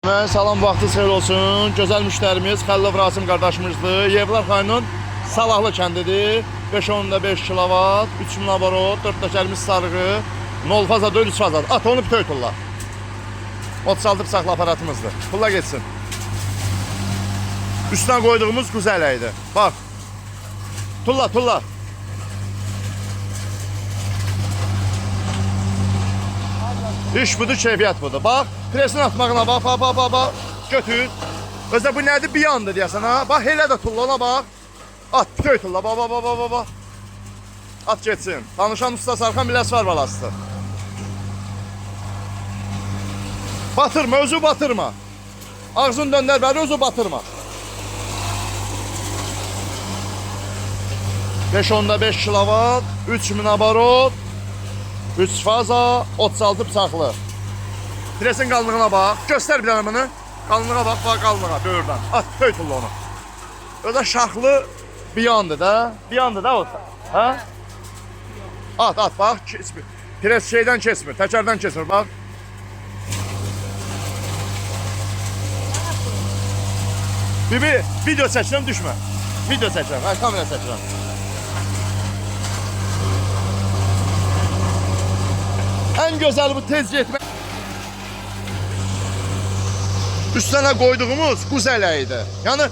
Salam, vaxtınız xeyir olsun. Gözəl müştərimiz Xəlilov Rasim qardaşımızdır. Yevlar Xaynın Salahlı kəndidir. 5.5 kilovat, 3000 abarot, 4 təkərimiz sarığı, 0 faza döyül, 3 faza. At onu bütöy tulla. 36 bıçaqlı aparatımızdır. Tulla geçsin. Üstüne koyduğumuz güzələydi. Bax. Tulla. İş budur, keyfiyyət budur. Bax, presini atmağına bax. Götür. Özdə bu nədir? Bir yandır deyəsən ha. Bax, elə də tulla ona bax. At, bütöy tulla. Bax. At geçsin. Tanışan usta sarxan biləsi var balasıdır. Batırma, özü batırma. Ağzını döndər bəri, özü batırma. 5.5 kilovat, 3000 abarot, 3 faza, 36 bıçaqlı. Presin qalınlığına bax. Göstər bir dənə bunu. Qalınlığa bax, qalınlığa, böyürdən. At, bütöy tulla onu. Özə şaxlı bir yandır da o. Hə? At, bax. Pres şeydən kesmir, təkərdən kesmir, bax. Bibi, video çəkirəm, düşmə. Video çəkirəm, kamera çəkirəm. En güzel bu tez getmə. Üstünə qoyduğumuz quzələydi. Yəni,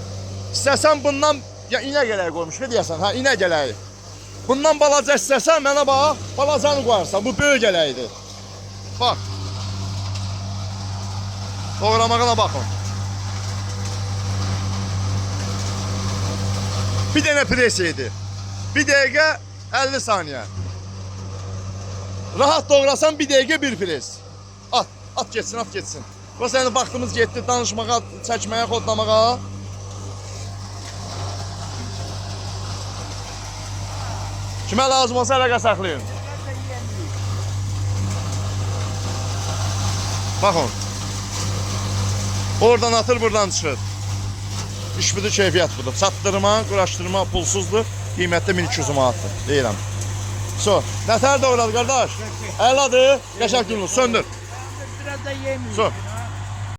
istəsən bundan, ya inə gələyi qoymuş, ne deyəsən, ha, inə gələyi. Bundan balaca istəsən, mənə bax, balacanı qoyarsan, bu böyük gələydi. Bax. Doğramağına baxın. Bir dənə pres yedi. 1 dəqiqə 50 saniyə. Rahat doğrasan 1 dəqiqə 1 pres. At geçsin. O sənin vaxtımız getdi danışmağa, çəkməyə, xodlamağa. Kimə lazım olsa əlaqə saxlayın. Baxın. Oradan atır, buradan çıxır. İş budur, keyfiyyət budur. Çatdırma, quraşdırma pulsuzdur. Qiymətdə 1200 manatdır, deyirəm. Nətər doğradı qardaş? Əladır, qəşək günlük, söndür. Biraz da yemiyor.